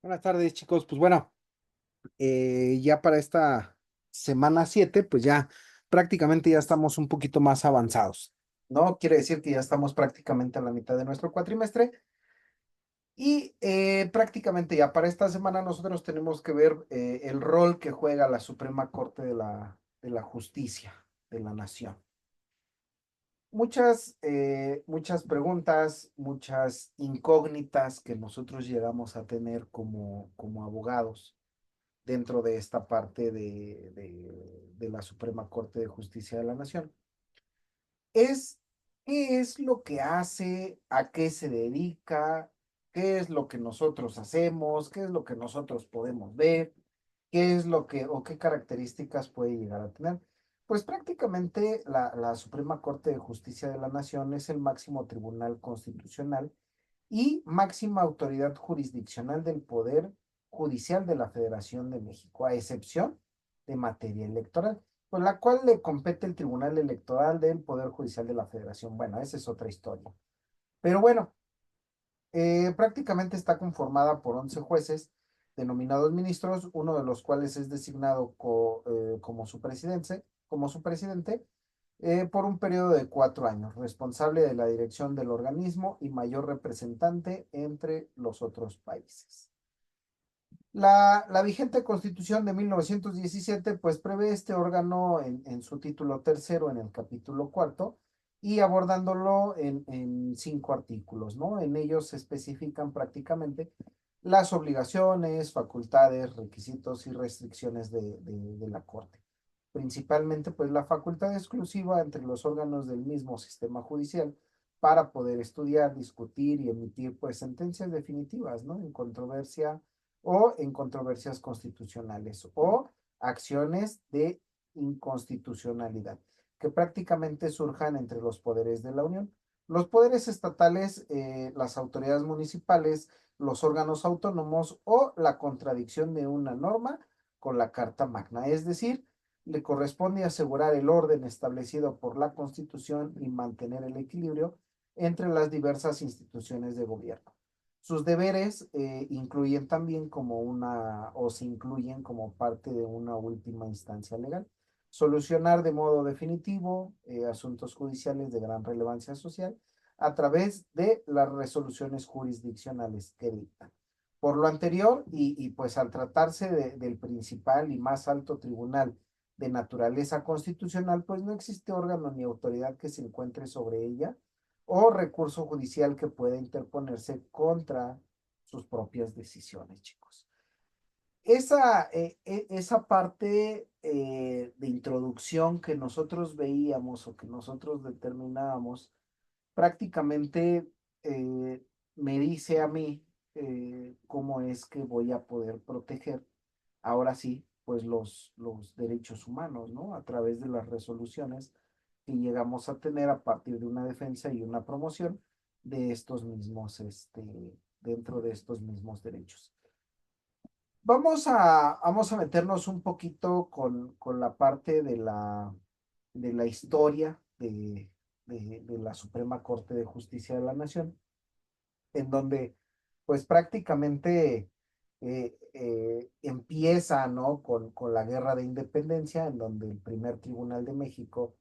Buenas tardes, chicos. Pues bueno, ya para esta semana 7, pues ya prácticamente ya estamos un poquito más avanzados, ¿no? Quiere decir que ya estamos prácticamente a la mitad de nuestro cuatrimestre y prácticamente ya para esta semana nosotros tenemos que ver el rol que juega la Suprema Corte de la Justicia de la Nación. Muchas preguntas, muchas incógnitas que nosotros llegamos a tener como abogados dentro de esta parte de la Suprema Corte de Justicia de la Nación. Es qué es lo que hace, a qué se dedica, qué es lo que nosotros hacemos, qué es lo que nosotros podemos ver, qué es lo que o qué características puede llegar a tener. Pues prácticamente la Suprema Corte de Justicia de la Nación es el máximo tribunal constitucional y máxima autoridad jurisdiccional del Poder Judicial de la Federación de México, a excepción de materia electoral, con la cual le compete el Tribunal Electoral del Poder Judicial de la Federación. Bueno, esa es otra historia. Pero bueno, prácticamente está conformada por 11 jueces denominados ministros, uno de los cuales es designado como su presidente por un periodo de 4 años, responsable de la dirección del organismo y mayor representante entre los otros países. La vigente Constitución de 1917 pues prevé este órgano en su título tercero, en el capítulo cuarto, y abordándolo en 5 artículos, ¿no? En ellos se especifican prácticamente las obligaciones, facultades, requisitos y restricciones de la Corte. Principalmente, pues la facultad exclusiva entre los órganos del mismo sistema judicial para poder estudiar, discutir y emitir, pues, sentencias definitivas, ¿no? En controversias constitucionales o acciones de inconstitucionalidad que prácticamente surjan entre los poderes de la Unión. Los poderes estatales, las autoridades municipales, los órganos autónomos o la contradicción de una norma con la Carta Magna. Es decir, le corresponde asegurar el orden establecido por la Constitución y mantener el equilibrio entre las diversas instituciones de gobierno. Sus deberes incluyen también o se incluyen como parte de una última instancia legal, solucionar de modo definitivo asuntos judiciales de gran relevancia social a través de las resoluciones jurisdiccionales que dictan. Por lo anterior, pues al tratarse del principal y más alto tribunal de naturaleza constitucional, pues no existe órgano ni autoridad que se encuentre sobre ella o recurso judicial que pueda interponerse contra sus propias decisiones, chicos. Esa parte de introducción que nosotros veíamos o que nosotros determinábamos, prácticamente eh, me dice a mí cómo es que voy a poder proteger, ahora sí, pues los derechos humanos, ¿no? A través de las resoluciones que llegamos a tener a partir de una defensa y una promoción de estos mismos, dentro de estos mismos derechos. Vamos a meternos un poquito con la parte de la historia de la Suprema Corte de Justicia de la Nación, en donde pues prácticamente empieza, ¿no? Con la Guerra de Independencia, en donde el primer Tribunal de México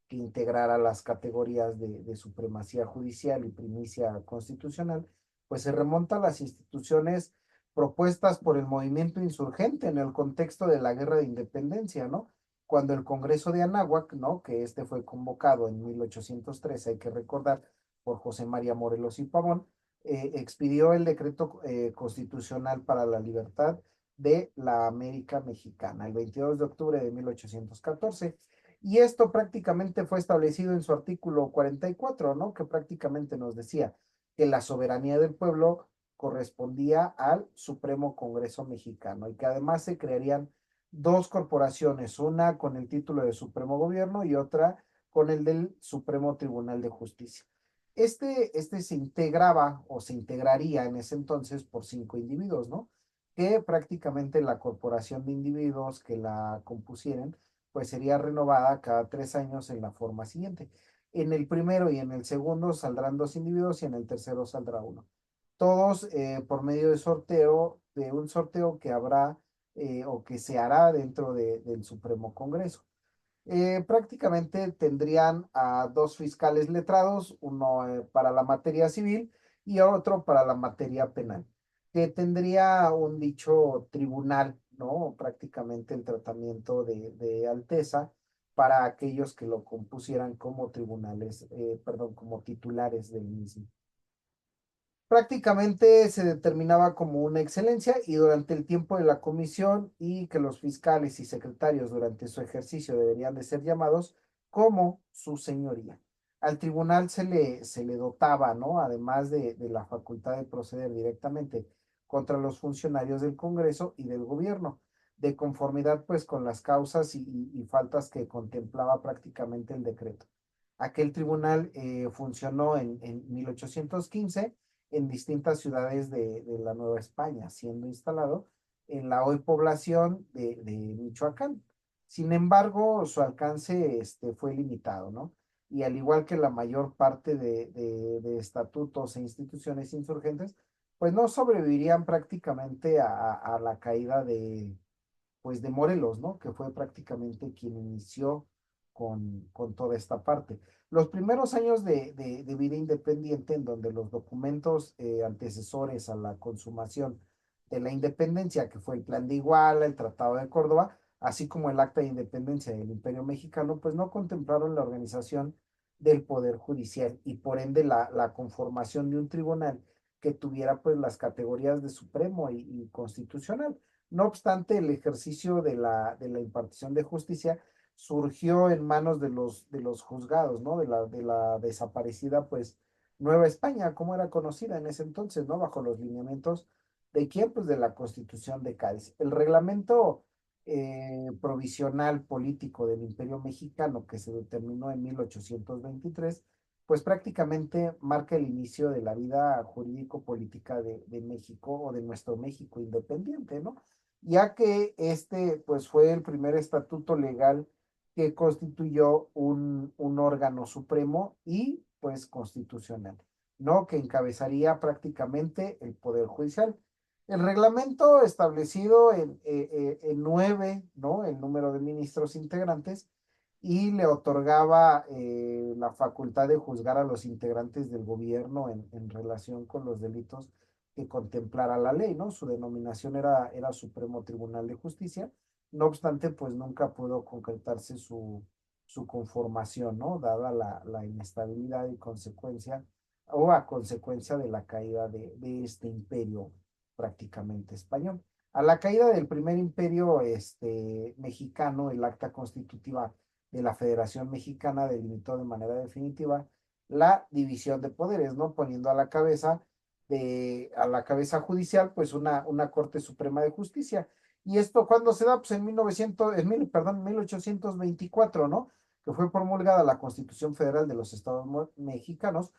que integrara las categorías de supremacía judicial y primicia constitucional, pues se remonta a las instituciones propuestas por el movimiento insurgente en el contexto de la Guerra de Independencia, ¿no? Cuando el Congreso de Anáhuac, ¿no? Que este fue convocado en 1813, hay que recordar, por José María Morelos y Pavón, expidió el decreto constitucional para la libertad de la América Mexicana, el 22 de octubre de 1814. Y esto prácticamente fue establecido en su artículo 44, ¿no? Que prácticamente nos decía que la soberanía del pueblo correspondía al Supremo Congreso Mexicano y que además se crearían dos corporaciones, una con el título de Supremo Gobierno y otra con el del Supremo Tribunal de Justicia. Este se integraba o se integraría en ese entonces por 5 individuos, ¿no? Que prácticamente la corporación de individuos que la compusieran, pues sería renovada cada 3 años en la forma siguiente. En el primero y en el segundo saldrán 2 individuos y en el tercero saldrá uno. todos por medio de un sorteo que habrá o que se hará dentro del Supremo Congreso. Prácticamente tendrían a dos fiscales letrados, uno para la materia civil y otro para la materia penal, que tendría un dicho tribunal, ¿no? Prácticamente el tratamiento de Alteza para aquellos que lo compusieran como tribunales, perdón, como titulares del mismo. Prácticamente se determinaba como una excelencia y durante el tiempo de la comisión y que los fiscales y secretarios durante su ejercicio deberían de ser llamados como su señoría. Al tribunal se le dotaba, ¿no? Además de la facultad de proceder directamente contra los funcionarios del Congreso y del gobierno, de conformidad pues con las causas y faltas que contemplaba prácticamente el decreto. Aquel tribunal funcionó en 1815 en distintas ciudades de la Nueva España, siendo instalado en la hoy población de Michoacán. Sin embargo, su alcance fue limitado, ¿no? Y al igual que la mayor parte de estatutos e instituciones insurgentes, pues no sobrevivirían prácticamente a la caída pues de Morelos, ¿no? Que fue prácticamente quien inició con toda esta parte. Los primeros años de vida independiente, en donde los documentos antecesores a la consumación de la independencia, que fue el Plan de Iguala, el Tratado de Córdoba, así como el Acta de Independencia del Imperio Mexicano, pues no contemplaron la organización del Poder Judicial y por ende la conformación de un tribunal que tuviera pues las categorías de Supremo y Constitucional. No obstante, el ejercicio de la impartición de justicia surgió en manos de los juzgados, ¿no? De la desaparecida, pues, Nueva España, como era conocida en ese entonces, ¿no? Bajo los lineamientos de quién, pues, de la Constitución de Cádiz. El reglamento provisional político del Imperio Mexicano, que se determinó en 1823, pues prácticamente marca el inicio de la vida jurídico-política de México o de nuestro México independiente, ¿no? Ya que este pues fue el primer estatuto legal que constituyó un órgano supremo y pues constitucional, ¿no? Que encabezaría prácticamente el Poder Judicial. El reglamento establecido en 9, ¿no? El número de ministros integrantes y le otorgaba la facultad de juzgar a los integrantes del gobierno en relación con los delitos que contemplara la ley, ¿no? Su denominación era Supremo Tribunal de Justicia, no obstante, pues nunca pudo concretarse su conformación, ¿no? Dada la inestabilidad y consecuencia, o a consecuencia de la caída de este imperio prácticamente español. A la caída del primer imperio mexicano, el acta constitutiva de la Federación Mexicana delimitó de manera definitiva la división de poderes, ¿no? Poniendo a la cabeza judicial, pues una Corte Suprema de Justicia. ¿Y esto cuándo se da? Pues en 1824, ¿no? Que fue promulgada la Constitución Federal de los Estados Mexicanos,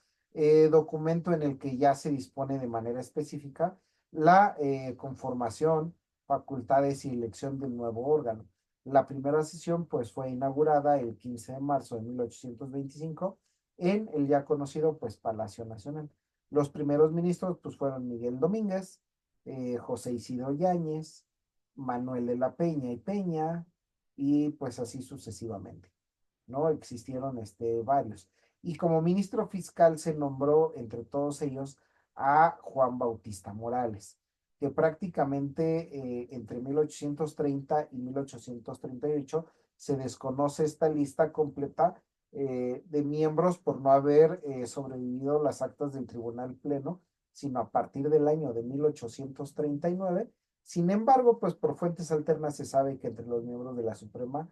documento en el que ya se dispone de manera específica la conformación, facultades y elección del nuevo órgano. La primera sesión pues fue inaugurada el 15 de marzo de 1825 en el ya conocido pues Palacio Nacional. Los primeros ministros pues fueron Miguel Domínguez, José Isidro Yáñez, Manuel de la Peña y Peña y pues así sucesivamente, ¿no? Existieron varios. Y como ministro fiscal se nombró entre todos ellos a Juan Bautista Morales, que prácticamente entre 1830 y 1838 se desconoce esta lista completa de miembros por no haber sobrevivido las actas del Tribunal Pleno, sino a partir del año de 1839. Sin embargo, pues por fuentes alternas se sabe que entre los miembros de la Suprema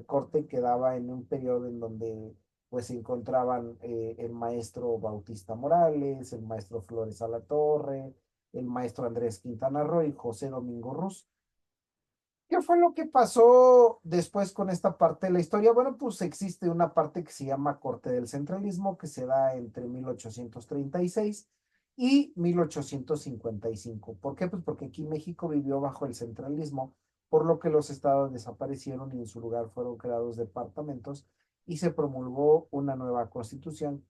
Corte quedaba en un periodo en donde pues se encontraban el maestro Bautista Morales, el maestro Flores Alatorre, el maestro Andrés Quintana Roo y José Domingo Ruz. ¿Qué fue lo que pasó después con esta parte de la historia? Bueno, pues existe una parte que se llama Corte del Centralismo, que se da entre 1836 y 1855. ¿Por qué? Pues porque aquí México vivió bajo el centralismo, por lo que los estados desaparecieron y en su lugar fueron creados departamentos y se promulgó una nueva constitución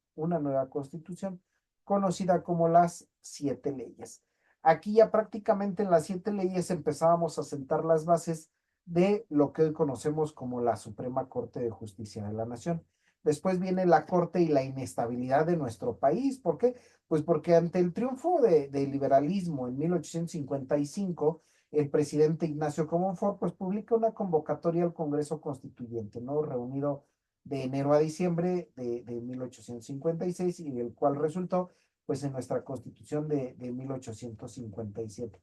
conocida como las siete leyes. Aquí ya prácticamente en las siete leyes empezábamos a sentar las bases de lo que hoy conocemos como la Suprema Corte de Justicia de la Nación. Después viene la Corte y la inestabilidad de nuestro país. ¿Por qué? Pues porque ante el triunfo del liberalismo en 1855, el presidente Ignacio Comonfort pues publica una convocatoria al Congreso Constituyente, ¿no? Reunido de enero a diciembre de 1856 y el cual resultó pues en nuestra Constitución de 1857.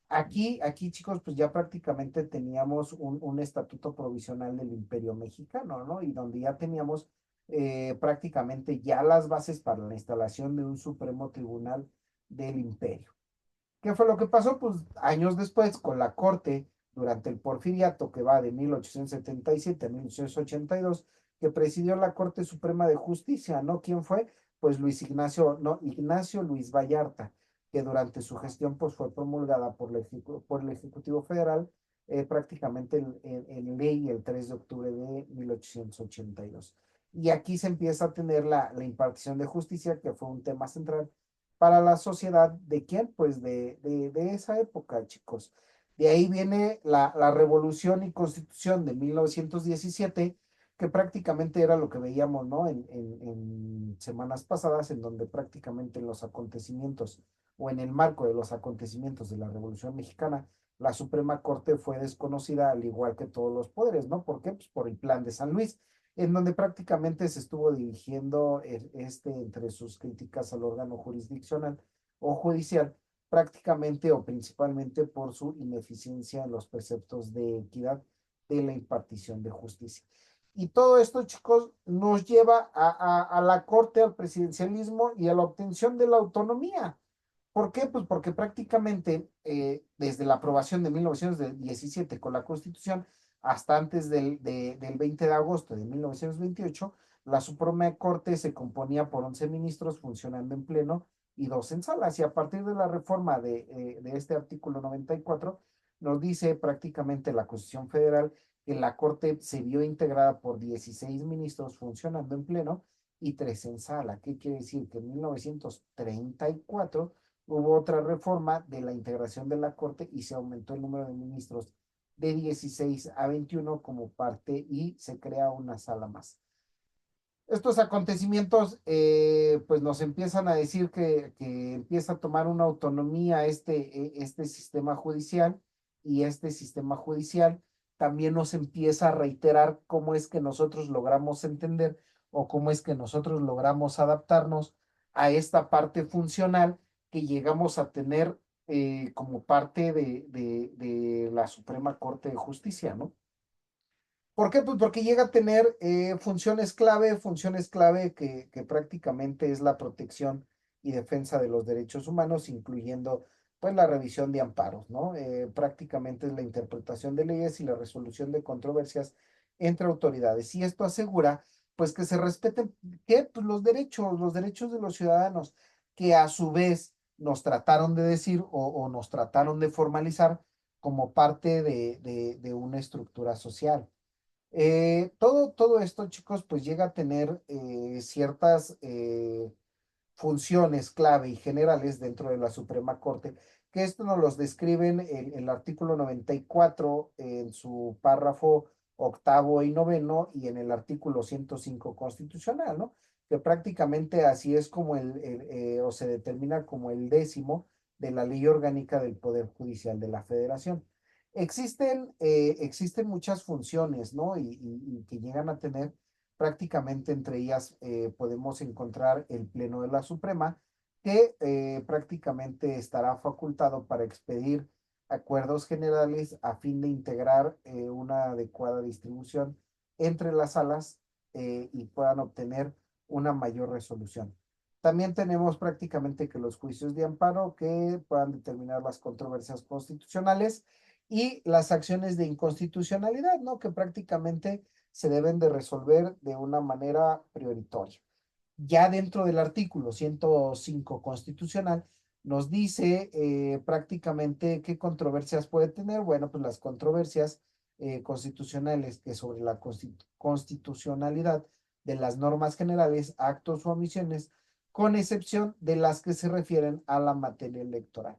Aquí, chicos, pues ya prácticamente teníamos un estatuto provisional del Imperio Mexicano, ¿no? Y donde ya teníamos prácticamente ya las bases para la instalación de un Supremo Tribunal del Imperio. ¿Qué fue lo que pasó? Pues años después, con la Corte, durante el Porfiriato, que va de 1877 a 1882, que presidió la Corte Suprema de Justicia, ¿no? ¿Quién fue? Pues Luis Ignacio, no, Ignacio Luis Vallarta, que durante su gestión pues fue promulgada por el Ejecutivo Federal prácticamente en ley el 3 de octubre de 1882. Y aquí se empieza a tener la impartición de justicia, que fue un tema central para la sociedad de quién, pues de esa época, chicos. De ahí viene la Revolución y Constitución de 1917, que prácticamente era lo que veíamos, ¿no? En semanas pasadas, en donde prácticamente en los acontecimientos o en el marco de los acontecimientos de la Revolución Mexicana, la Suprema Corte fue desconocida al igual que todos los poderes, ¿no? ¿Por qué? Pues por el Plan de San Luis, en donde prácticamente se estuvo dirigiendo entre sus críticas al órgano jurisdiccional o judicial, prácticamente o principalmente por su ineficiencia en los preceptos de equidad de la impartición de justicia. Y todo esto, chicos, nos lleva a la corte, al presidencialismo y a la obtención de la autonomía. ¿Por qué? Pues porque prácticamente desde la aprobación de 1917 con la Constitución hasta antes del 20 de agosto de 1928, la Suprema Corte se componía por 11 ministros funcionando en pleno y dos en salas. Y a partir de la reforma de este artículo 94, nos dice prácticamente la Constitución Federal que la Corte se vio integrada por 16 ministros funcionando en pleno y 3 en sala. ¿Qué quiere decir? Que en 1934 hubo otra reforma de la integración de la Corte y se aumentó el número de ministros de 16 a 21 como parte y se crea una sala más. Estos acontecimientos pues nos empiezan a decir que empieza a tomar una autonomía este sistema judicial y este sistema judicial también nos empieza a reiterar cómo es que nosotros logramos entender o cómo es que nosotros logramos adaptarnos a esta parte funcional que llegamos a tener como parte de la Suprema Corte de Justicia, ¿no? ¿Por qué? Pues porque llega a tener funciones clave que prácticamente es la protección y defensa de los derechos humanos, incluyendo pues la revisión de amparos, ¿no? Prácticamente es la interpretación de leyes y la resolución de controversias entre autoridades. Y esto asegura pues que se respeten, ¿qué? Pues los derechos de los ciudadanos, que a su vez nos trataron de decir o nos trataron de formalizar como parte de una estructura social. Todo esto, chicos, pues llega a tener ciertas funciones clave y generales dentro de la Suprema Corte, que esto nos los describen el artículo 94 en su párrafo octavo y noveno y en el artículo 105 constitucional, ¿no? Que prácticamente así es como o se determina como el décimo de la Ley Orgánica del Poder Judicial de la Federación. Existen muchas funciones, ¿no? Y que llegan a tener prácticamente entre ellas podemos encontrar el Pleno de la Suprema, que prácticamente estará facultado para expedir acuerdos generales a fin de integrar una adecuada distribución entre las salas y puedan obtener una mayor resolución. También tenemos prácticamente que los juicios de amparo que puedan determinar las controversias constitucionales y las acciones de inconstitucionalidad, ¿no? Que prácticamente se deben de resolver de una manera prioritaria. Ya dentro del artículo 105 constitucional nos dice prácticamente qué controversias puede tener. Bueno, pues las controversias constitucionales que sobre la constitucionalidad de las normas generales, actos o omisiones con excepción de las que se refieren a la materia electoral.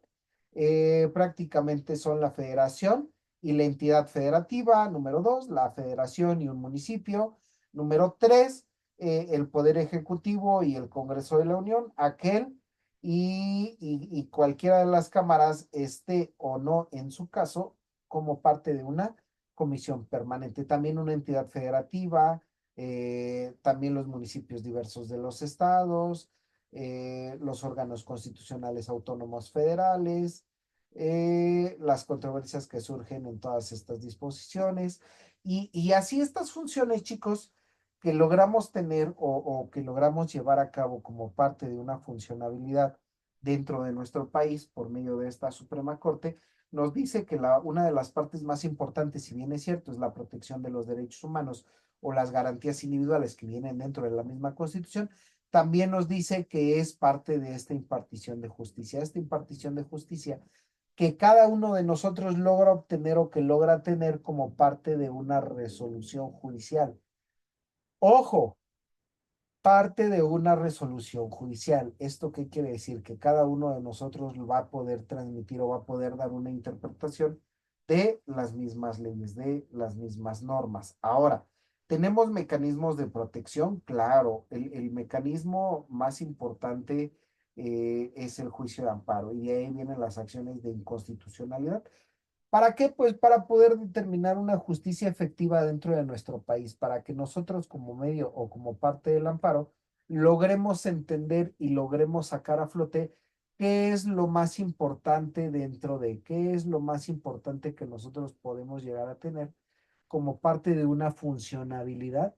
Prácticamente son la federación y la entidad federativa, número dos, la federación y un municipio, número tres, el Poder Ejecutivo y el Congreso de la Unión, aquel y cualquiera de las cámaras esté o no en su caso como parte de una comisión permanente. También una entidad federativa, también los municipios diversos de los estados, los órganos constitucionales autónomos federales, las controversias que surgen en todas estas disposiciones. Y así estas funciones, chicos, que logramos tener o que logramos llevar a cabo como parte de una funcionabilidad dentro de nuestro país por medio de esta Suprema Corte, nos dice que una de las partes más importantes, si bien es cierto, es la protección de los derechos humanos o las garantías individuales que vienen dentro de la misma Constitución, también nos dice que es parte de esta impartición de justicia. Esta impartición de justicia que cada uno de nosotros logra obtener o que logra tener como parte de una resolución judicial. Ojo, parte de una resolución judicial. ¿Esto qué quiere decir? Que cada uno de nosotros va a poder transmitir o va a poder dar una interpretación de las mismas leyes, de las mismas normas. Ahora, ¿tenemos mecanismos de protección? Claro, el mecanismo más importante es el juicio de amparo y de ahí vienen las acciones de inconstitucionalidad. ¿Para qué? Pues para poder determinar una justicia efectiva dentro de nuestro país, para que nosotros como medio o como parte del amparo logremos entender y logremos sacar a flote qué es lo más importante dentro de, qué es lo más importante que nosotros podemos llegar a tener como parte de una funcionabilidad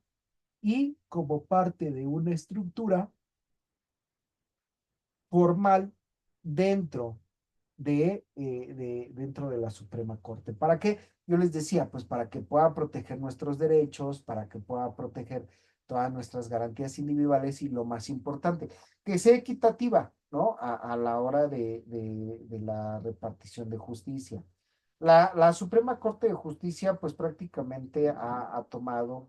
y como parte de una estructura formal dentro dentro de la Suprema Corte. ¿Para qué? Yo les decía, pues para que pueda proteger nuestros derechos, para que pueda proteger todas nuestras garantías individuales y lo más importante, que sea equitativa, ¿no? A la hora de la repartición de justicia. La Suprema Corte de Justicia, pues prácticamente ha tomado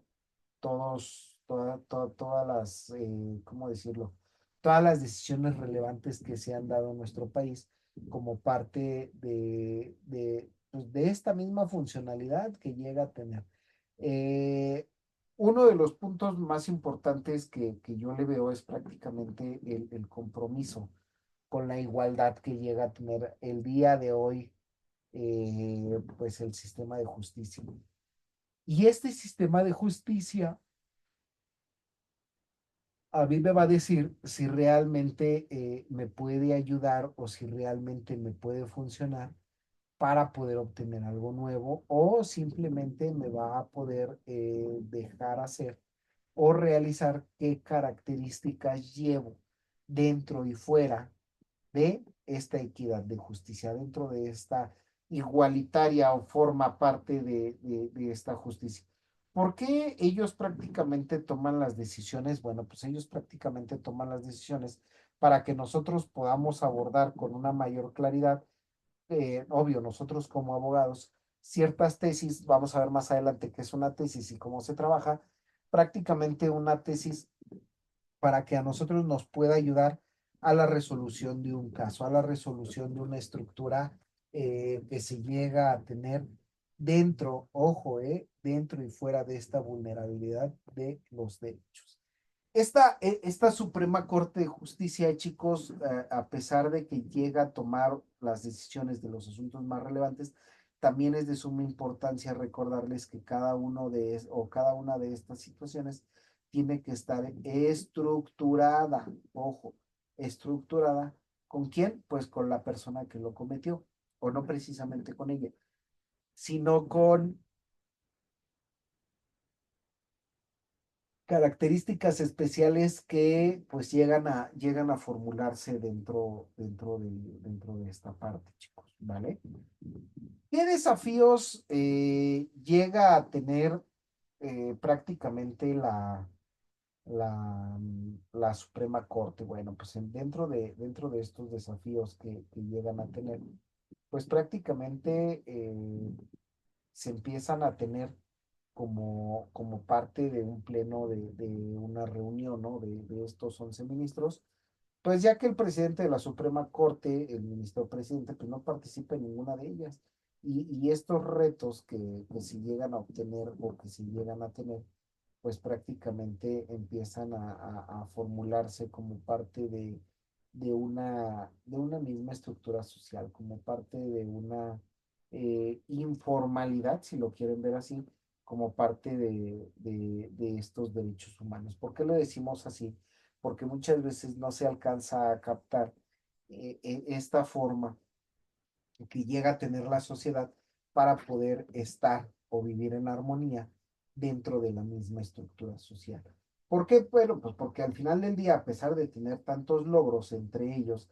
todas las, ¿cómo decirlo? Todas las decisiones relevantes que se han dado en nuestro país como parte pues, de esta misma funcionalidad que llega a tener. Eh, Uno de los puntos más importantes que yo le veo es prácticamente el compromiso con la igualdad que llega a tener el día de hoy, pues el sistema de justicia. Y este sistema de justicia a mí me va a decir si realmente me puede ayudar o si realmente me puede funcionar para poder obtener algo nuevo o simplemente me va a poder dejar hacer o realizar qué características llevo dentro y fuera de esta equidad de justicia, dentro de esta igualitaria o forma parte de esta justicia. ¿Por qué ellos prácticamente toman las decisiones? Bueno, pues ellos prácticamente toman las decisiones para que nosotros podamos abordar con una mayor claridad, obvio, nosotros como abogados, ciertas tesis, vamos a ver más adelante qué es una tesis y cómo se trabaja, prácticamente una tesis para que a nosotros nos pueda ayudar a la resolución de un caso, a la resolución de una estructura que se llega a tener dentro, ojo, dentro y fuera de esta vulnerabilidad de los derechos. Esta Suprema Corte de Justicia, chicos, a pesar de que llega a tomar las decisiones de los asuntos más relevantes, también es de suma importancia recordarles que cada una de estas situaciones tiene que estar estructurada, ojo, estructurada. ¿Con quién? Pues con la persona que lo cometió, o no precisamente con ella, sino con características especiales que pues llegan a formularse dentro de esta parte, chicos, ¿vale? ¿Qué desafíos llega a tener prácticamente la Suprema Corte? Bueno, pues dentro de estos desafíos que llegan a tener, pues prácticamente se empiezan a tener como parte de un pleno de una reunión, ¿no? De estos 11 ministros, Pues ya que el presidente de la Suprema Corte, el ministro presidente, pues no participa en ninguna de ellas. Y estos retos que se llegan a obtener o que se llegan a tener, pues prácticamente empiezan a formularse como parte de una misma estructura social, como parte de una informalidad, si lo quieren ver así, como parte de estos derechos humanos. ¿Por qué lo decimos así? Porque muchas veces no se alcanza a captar esta forma que llega a tener la sociedad para poder estar o vivir en armonía dentro de la misma estructura social. ¿Por qué? Bueno, pues porque al final del día, a pesar de tener tantos logros, entre ellos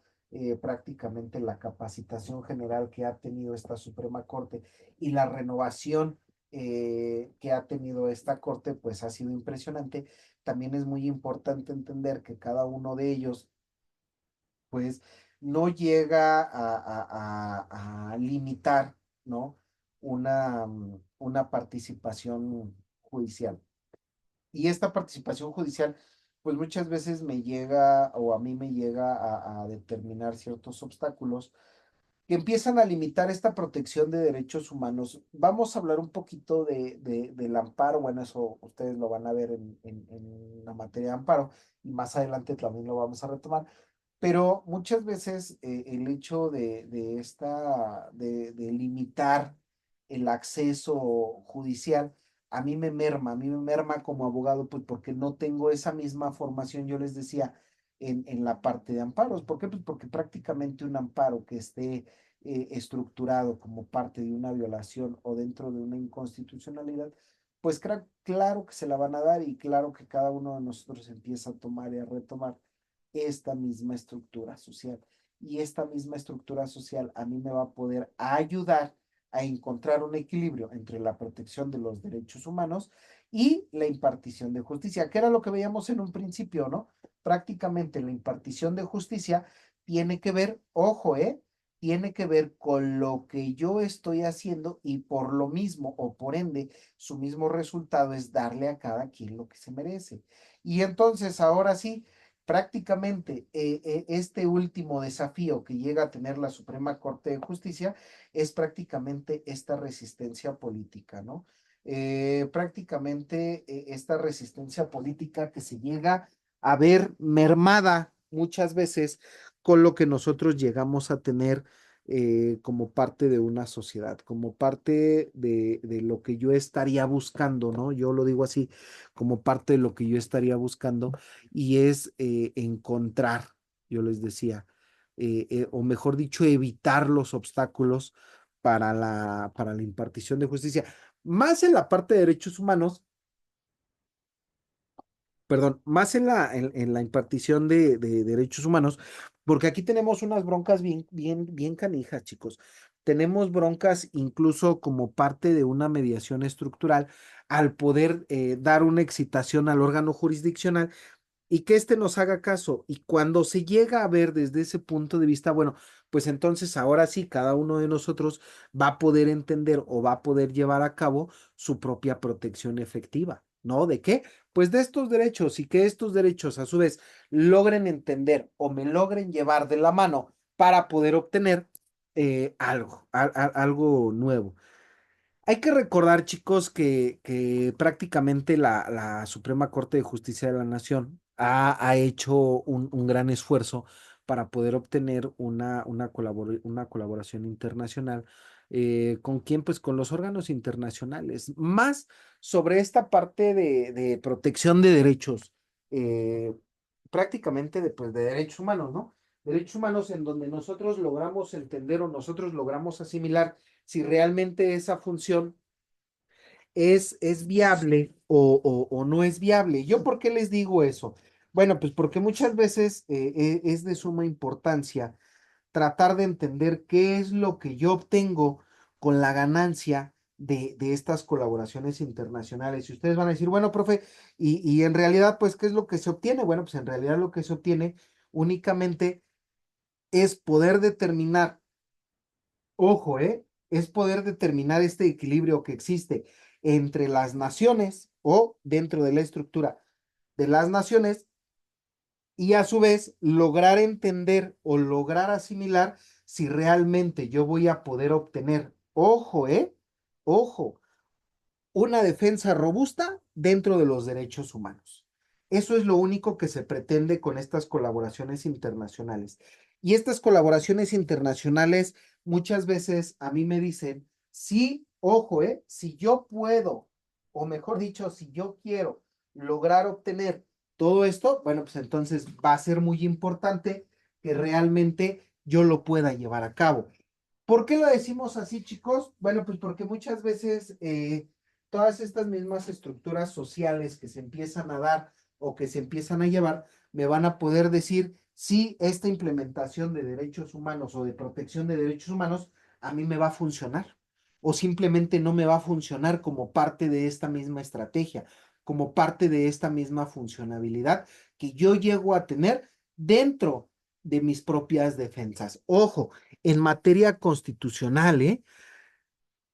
prácticamente la capacitación general que ha tenido esta Suprema Corte y la renovación que ha tenido esta Corte, pues ha sido impresionante. También es muy importante entender que cada uno de ellos pues no llega a limitar, ¿no? Una participación judicial. Y esta participación judicial, pues muchas veces me llega o a mí me llega a determinar ciertos obstáculos que empiezan a limitar esta protección de derechos humanos. Vamos a hablar un poquito del amparo, bueno, eso ustedes lo van a ver en la materia de amparo y más adelante también lo vamos a retomar, pero muchas veces el hecho de limitar el acceso judicial, a mí me merma como abogado, pues porque no tengo esa misma formación, yo les decía, en la parte de amparos. ¿Por qué? Pues porque prácticamente un amparo que esté estructurado como parte de una violación o dentro de una inconstitucionalidad, pues claro que se la van a dar y claro que cada uno de nosotros empieza a tomar y a retomar esta misma estructura social. Y esta misma estructura social a mí me va a poder ayudar a encontrar un equilibrio entre la protección de los derechos humanos y la impartición de justicia, que era lo que veíamos en un principio, ¿no? Prácticamente la impartición de justicia tiene que ver, ojo, tiene que ver con lo que yo estoy haciendo y por lo mismo o por ende su mismo resultado es darle a cada quien lo que se merece. Y entonces ahora sí, prácticamente este último desafío que llega a tener la Suprema Corte de Justicia es prácticamente esta resistencia política, ¿no? Prácticamente esta resistencia política que se llega a ver mermada muchas veces con lo que nosotros llegamos a tener como parte de una sociedad, como parte de lo que yo estaría buscando, ¿no? Yo lo digo así, como parte de lo que yo estaría buscando y es encontrar, yo les decía, o mejor dicho, evitar los obstáculos para la impartición de justicia. Más en la parte de derechos humanos, perdón, más en la impartición de derechos humanos, porque aquí tenemos unas broncas bien canijas, chicos. Tenemos broncas incluso como parte de una mediación estructural al poder dar una excitación al órgano jurisdiccional y que éste nos haga caso. Y cuando se llega a ver desde ese punto de vista, bueno, pues entonces ahora sí, cada uno de nosotros va a poder entender o va a poder llevar a cabo su propia protección efectiva, ¿no? ¿De qué? Pues de estos derechos y que estos derechos a su vez logren entender o me logren llevar de la mano para poder obtener algo nuevo. Hay que recordar, chicos, que prácticamente la Suprema Corte de Justicia de la Nación ha hecho un gran esfuerzo para poder obtener una colaboración internacional. ¿Con quién? Pues con los órganos internacionales. Más sobre esta parte de protección de derechos, eh, prácticamente pues, de derechos humanos, ¿no? Derechos humanos en donde nosotros logramos entender o nosotros logramos asimilar si realmente esa función es viable o no es viable. ¿Yo por qué les digo eso? Bueno, pues porque muchas veces es de suma importancia tratar de entender qué es lo que yo obtengo con la ganancia de estas colaboraciones internacionales. Y ustedes van a decir, bueno, profe, y en realidad, pues, ¿qué es lo que se obtiene? Bueno, pues en realidad lo que se obtiene únicamente es poder determinar. Ojo, es poder determinar este equilibrio que existe entre las naciones o dentro de la estructura de las naciones y a su vez lograr entender o lograr asimilar si realmente yo voy a poder obtener, ojo, ojo, una defensa robusta dentro de los derechos humanos. Eso es lo único que se pretende con estas colaboraciones internacionales. Y estas colaboraciones internacionales muchas veces a mí me dicen, sí, ojo, si yo puedo, o mejor dicho, si yo quiero lograr obtener todo esto, bueno, pues entonces va a ser muy importante que realmente yo lo pueda llevar a cabo. ¿Por qué lo decimos así, chicos? Bueno, pues porque muchas veces todas estas mismas estructuras sociales que se empiezan a dar o que se empiezan a llevar, me van a poder decir si esta implementación de derechos humanos o de protección de derechos humanos a mí me va a funcionar o simplemente no me va a funcionar como parte de esta misma estrategia, como parte de esta misma funcionabilidad que yo llego a tener dentro de mis propias defensas. Ojo, en materia constitucional, ¿eh?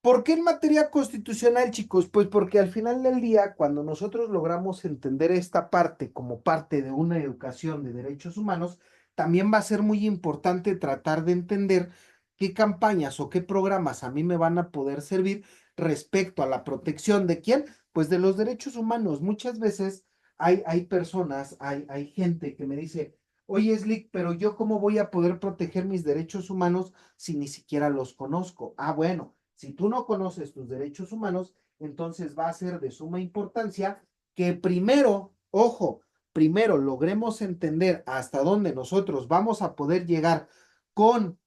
¿Por qué en materia constitucional, chicos? Pues porque al final del día, cuando nosotros logramos entender esta parte como parte de una educación de derechos humanos, también va a ser muy importante tratar de entender qué campañas o qué programas a mí me van a poder servir respecto a la protección de quién, pues de los derechos humanos. Muchas veces hay personas, hay gente que me dice, oye, Slick, pero yo cómo voy a poder proteger mis derechos humanos si ni siquiera los conozco. Ah, bueno, si tú no conoces tus derechos humanos, entonces va a ser de suma importancia que primero, ojo, primero logremos entender hasta dónde nosotros vamos a poder llegar con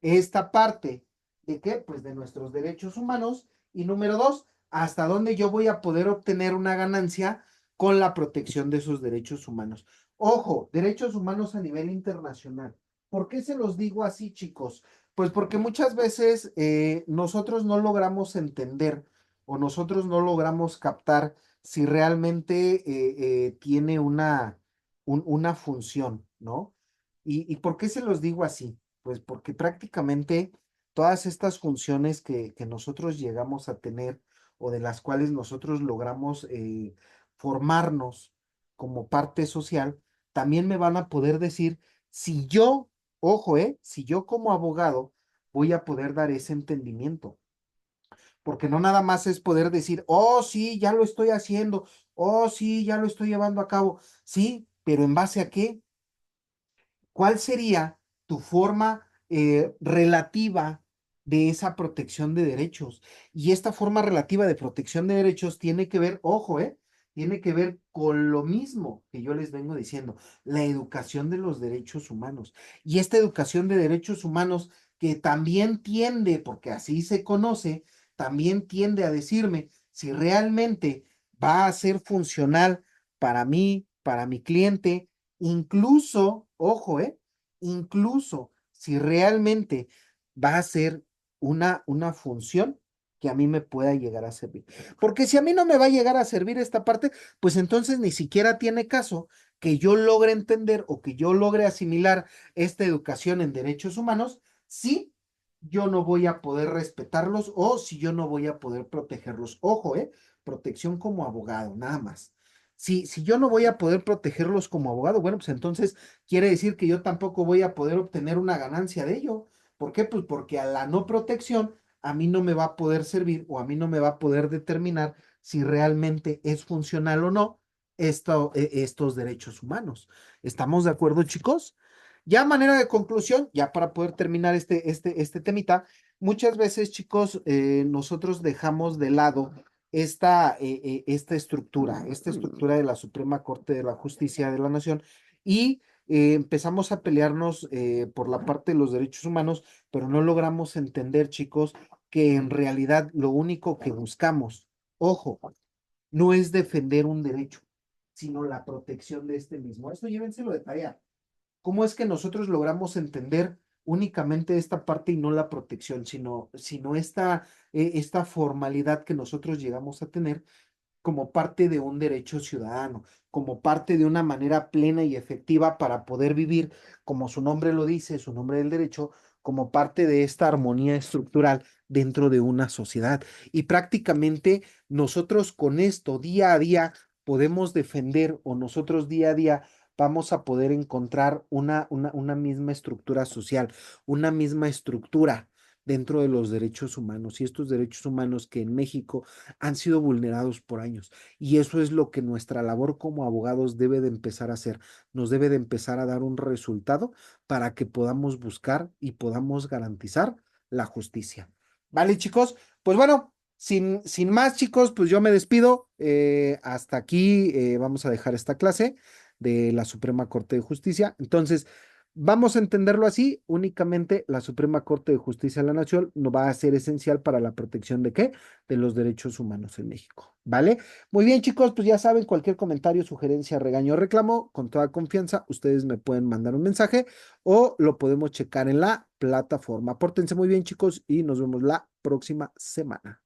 esta parte de qué, pues de nuestros derechos humanos. Y número dos, hasta dónde yo voy a poder obtener una ganancia con la protección de esos derechos humanos. Ojo, derechos humanos a nivel internacional. ¿Por qué se los digo así, chicos? Pues porque muchas veces nosotros no logramos entender o nosotros no logramos captar si realmente tiene una función, ¿no? ¿Y por qué se los digo así? Pues porque prácticamente todas estas funciones que nosotros llegamos a tener o de las cuales nosotros logramos formarnos como parte social, también me van a poder decir si yo, ojo, si yo como abogado voy a poder dar ese entendimiento. Porque no nada más es poder decir, oh, sí, ya lo estoy haciendo, oh, sí, ya lo estoy llevando a cabo. Sí, pero ¿en base a qué? ¿Cuál sería tu forma relativa de esa protección de derechos? Y esta forma relativa de protección de derechos tiene que ver, ojo, tiene que ver con lo mismo que yo les vengo diciendo, la educación de los derechos humanos. Y esta educación de derechos humanos que también tiende, porque así se conoce, también tiende a decirme si realmente va a ser funcional para mí, para mi cliente, incluso, ojo, incluso si realmente va a ser una función que a mí me pueda llegar a servir. Porque si a mí no me va a llegar a servir esta parte, pues entonces ni siquiera tiene caso que yo logre entender o que yo logre asimilar esta educación en derechos humanos si yo no voy a poder respetarlos o si yo no voy a poder protegerlos. Ojo, protección como abogado, nada más. Si yo no voy a poder protegerlos como abogado, bueno, pues entonces quiere decir que yo tampoco voy a poder obtener una ganancia de ello. ¿Por qué? Pues porque a la no protección a mí no me va a poder servir o a mí no me va a poder determinar si realmente es funcional o no estos derechos humanos. ¿Estamos de acuerdo, chicos? Ya a manera de conclusión, ya para poder terminar este temita, muchas veces, chicos, nosotros dejamos de lado esta estructura de la Suprema Corte de la Justicia de la Nación y empezamos a pelearnos por la parte de los derechos humanos, pero no logramos entender, chicos, que en realidad lo único que buscamos, ojo, no es defender un derecho, sino la protección de este mismo. Esto llévenselo de tarea. ¿Cómo es que nosotros logramos entender únicamente esta parte y no la protección, sino esta formalidad que nosotros llegamos a tener como parte de un derecho ciudadano, como parte de una manera plena y efectiva para poder vivir, como su nombre lo dice, su nombre del derecho, como parte de esta armonía estructural dentro de una sociedad? Y prácticamente nosotros con esto día a día podemos defender o nosotros día a día vamos a poder encontrar una misma estructura social, una misma estructura dentro de los derechos humanos y estos derechos humanos que en México han sido vulnerados por años. Y eso es lo que nuestra labor como abogados debe de empezar a hacer. Nos debe de empezar a dar un resultado para que podamos buscar y podamos garantizar la justicia. ¿Vale, chicos? Pues bueno, sin más, chicos, pues yo me despido. Hasta aquí vamos a dejar esta clase de la Suprema Corte de Justicia. Entonces, vamos a entenderlo así, únicamente la Suprema Corte de Justicia de la Nación no va a ser esencial para la protección de qué? De los derechos humanos en México, ¿vale? Muy bien, chicos, pues ya saben, cualquier comentario, sugerencia, regaño o reclamo, con toda confianza, ustedes me pueden mandar un mensaje o lo podemos checar en la plataforma. Pórtense muy bien, chicos, y nos vemos la próxima semana.